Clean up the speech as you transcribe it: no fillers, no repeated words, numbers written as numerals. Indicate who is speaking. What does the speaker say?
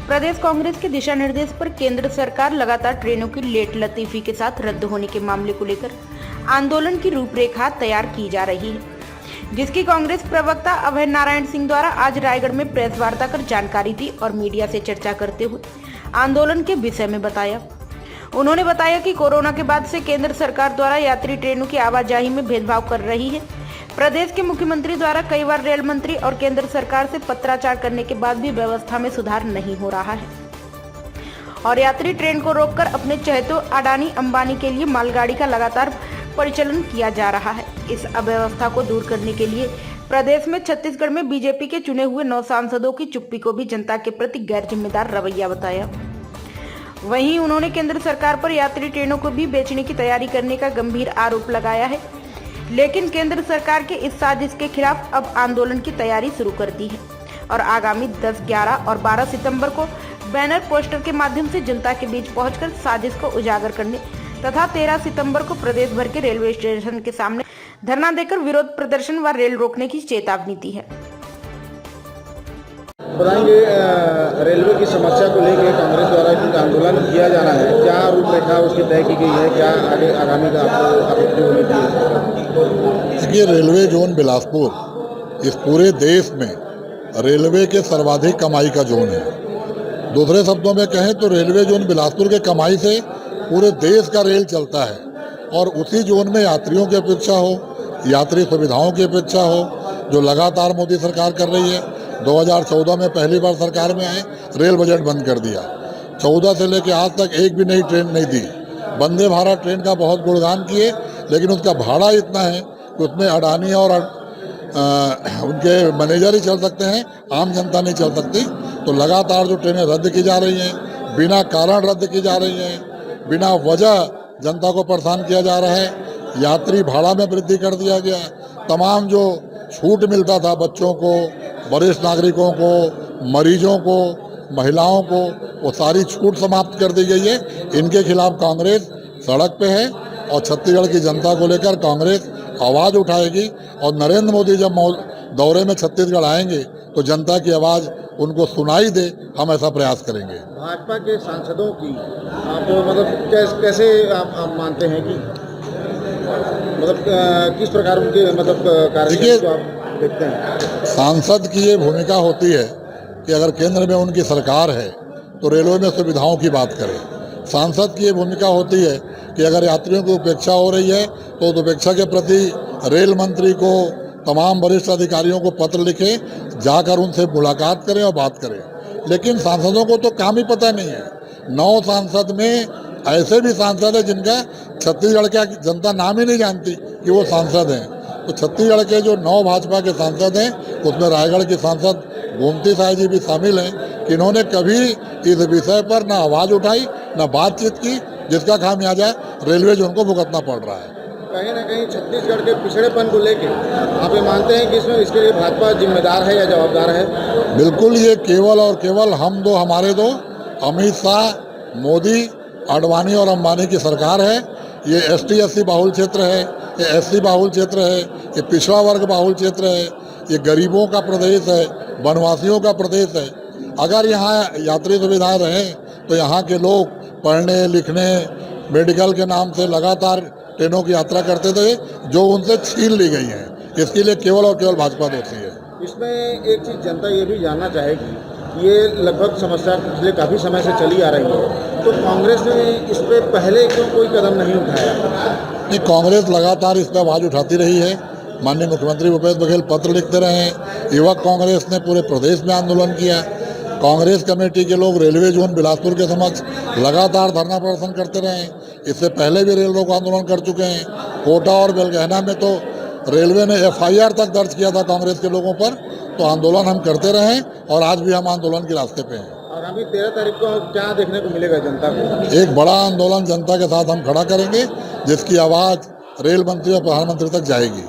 Speaker 1: प्रदेश कांग्रेस के दिशा निर्देश पर केंद्र सरकार लगातार ट्रेनों की लेट लतीफी के साथ रद्द होने के मामले को लेकर आंदोलन की रूपरेखा तैयार की जा रही है, जिसकी कांग्रेस प्रवक्ता अभय नारायण सिंह द्वारा आज रायगढ़ में प्रेस वार्ता कर जानकारी दी और मीडिया से चर्चा करते हुए आंदोलन के विषय में बताया। उन्होंने बताया कि कोरोना के बाद से केंद्र सरकार द्वारा यात्री ट्रेनों की आवाजाही में भेदभाव कर रही है। प्रदेश के मुख्यमंत्री द्वारा कई बार रेल मंत्री और केंद्र सरकार से पत्राचार करने के बाद भी व्यवस्था में सुधार नहीं हो रहा है और यात्री ट्रेन को रोककर अपने चहेतों अडानी अंबानी के लिए मालगाड़ी का लगातार परिचालन किया जा रहा है। इस अव्यवस्था को दूर करने के लिए प्रदेश में छत्तीसगढ़ में बीजेपी के चुने हुए 9 सांसदों की चुप्पी को भी जनता के प्रति गैर जिम्मेदार रवैया बताया। वहीं उन्होंने केंद्र सरकार पर यात्री ट्रेनों को भी बेचने की तैयारी करने का गंभीर आरोप लगाया है, लेकिन केंद्र सरकार के इस साजिश के खिलाफ अब आंदोलन की तैयारी शुरू कर दी है और आगामी 10, 11 और 12 सितंबर को बैनर पोस्टर के माध्यम से जनता के बीच पहुंचकर साजिश को उजागर करने तथा 13 सितंबर को प्रदेश भर के रेलवे स्टेशन के सामने धरना देकर विरोध प्रदर्शन व रेल रोकने की चेतावनी दी है।
Speaker 2: बताएंगे, रेलवे की समस्या को लेकर कांग्रेस द्वारा एक आंदोलन किया जाना है, क्या रूपरेखा उसकी तय की गई है, क्या आगे आगामी का आपत्ति होनी चाहिए?
Speaker 3: देखिए, रेलवे जोन बिलासपुर इस पूरे देश में रेलवे के सर्वाधिक कमाई का जोन है। दूसरे शब्दों में कहें तो रेलवे जोन बिलासपुर के कमाई से पूरे देश का रेल चलता है और उसी जोन में यात्रियों की अपेक्षा हो, यात्री सुविधाओं की अपेक्षा हो, जो लगातार मोदी सरकार कर रही है। 2014 में पहली बार सरकार में आए, रेल बजट बंद कर दिया। 14 से लेकर आज तक एक भी नई ट्रेन नहीं दी। वंदे भारत ट्रेन का बहुत गुणगान किए, लेकिन उसका भाड़ा इतना है कि उसमें अडानी और उनके मैनेजर ही चल सकते हैं, आम जनता नहीं चल सकती। तो लगातार जो ट्रेनें रद्द की जा रही हैं, बिना कारण रद्द की जा रही हैं, बिना वजह जनता को परेशान किया जा रहा है। यात्री भाड़ा में वृद्धि कर दिया गया। तमाम जो छूट मिलता था बच्चों को, वरिष्ठ नागरिकों को, मरीजों को, महिलाओं को, वो सारी छूट समाप्त कर दी गई है। इनके खिलाफ कांग्रेस सड़क पे है और छत्तीसगढ़ की जनता को लेकर कांग्रेस आवाज़ उठाएगी और नरेंद्र मोदी जब दौरे में छत्तीसगढ़ आएंगे तो जनता की आवाज़ उनको सुनाई दे, हम ऐसा प्रयास करेंगे।
Speaker 2: भाजपा के सांसदों की आप मतलब कैसे आप मानते हैं कि मतलब किस प्रकार उनके मतलब कार्य को आप देखते हैं?
Speaker 3: सांसद की ये भूमिका होती है कि अगर केंद्र में उनकी सरकार है तो रेलवे में सुविधाओं की बात करें। सांसद की ये भूमिका होती है कि अगर यात्रियों की उपेक्षा हो रही है तो उस उपेक्षा के प्रति रेल मंत्री को, तमाम वरिष्ठ अधिकारियों को पत्र लिखे, जाकर उनसे मुलाकात करें और बात करें। लेकिन सांसदों को तो काम ही पता नहीं है। 9 सांसद में ऐसे भी सांसद हैं जिनका छत्तीसगढ़ की जनता नाम ही नहीं जानती कि वो सांसद हैं। तो छत्तीसगढ़ के जो 9 भाजपा के सांसद हैं, उसमें रायगढ़ के सांसद गोमती साय जी भी शामिल हैं कि इन्होंने कभी इस विषय पर ना आवाज़ उठाई, ना बातचीत की, जिसका खामियाजा रेलवे जोन को भुगतना पड़ रहा है।
Speaker 2: कहीं ना कहीं छत्तीसगढ़ के पिछड़ेपन को लेकर आप ये मानते हैं कि इसमें इसके लिए भाजपा जिम्मेदार है या जवाबदार है?
Speaker 3: बिल्कुल, ये केवल और केवल हम दो, हमारे दो, अमित शाह, मोदी, अडवाणी और अंबानी की सरकार है। ये ST SC बाहुल क्षेत्र है, ये SC बाहुल क्षेत्र है, ये पिछड़ा वर्ग बाहुल क्षेत्र है, ये गरीबों का प्रदेश है, वनवासियों का प्रदेश है। अगर यहाँ यात्री सुविधाएं रहें तो यहाँ के लोग पढ़ने लिखने, मेडिकल के नाम से लगातार ट्रेनों की यात्रा करते थे, जो उनसे छीन ली गई है। इसके लिए केवल और केवल भाजपा दोषी है।
Speaker 2: इसमें एक चीज़ जनता ये भी जानना चाहेगी, ये लगभग समस्या पिछले काफ़ी समय से चली आ रही है, तो कांग्रेस ने इस पर पहले क्यों कोई कदम नहीं उठाया?
Speaker 3: नहीं, कांग्रेस लगातार इस पर आवाज़ उठाती रही है। माननीय मुख्यमंत्री भूपेश बघेल पत्र लिखते रहे हैं। युवक कांग्रेस ने पूरे प्रदेश में आंदोलन किया। कांग्रेस कमेटी के लोग रेलवे जोन बिलासपुर के समक्ष लगातार धरना प्रदर्शन करते रहे। इससे पहले भी रेल रोको आंदोलन कर चुके हैं। कोटा और बेलगहना में तो रेलवे ने FIR तक दर्ज किया था कांग्रेस के लोगों पर। तो आंदोलन हम करते रहे और आज भी हम आंदोलन के रास्ते पे हैं।
Speaker 2: आगामी 13 तारीख को क्या देखने को मिलेगा जनता को?
Speaker 3: एक बड़ा आंदोलन जनता के साथ हम खड़ा करेंगे, जिसकी आवाज़ रेल मंत्री और प्रधानमंत्री तक जाएगी।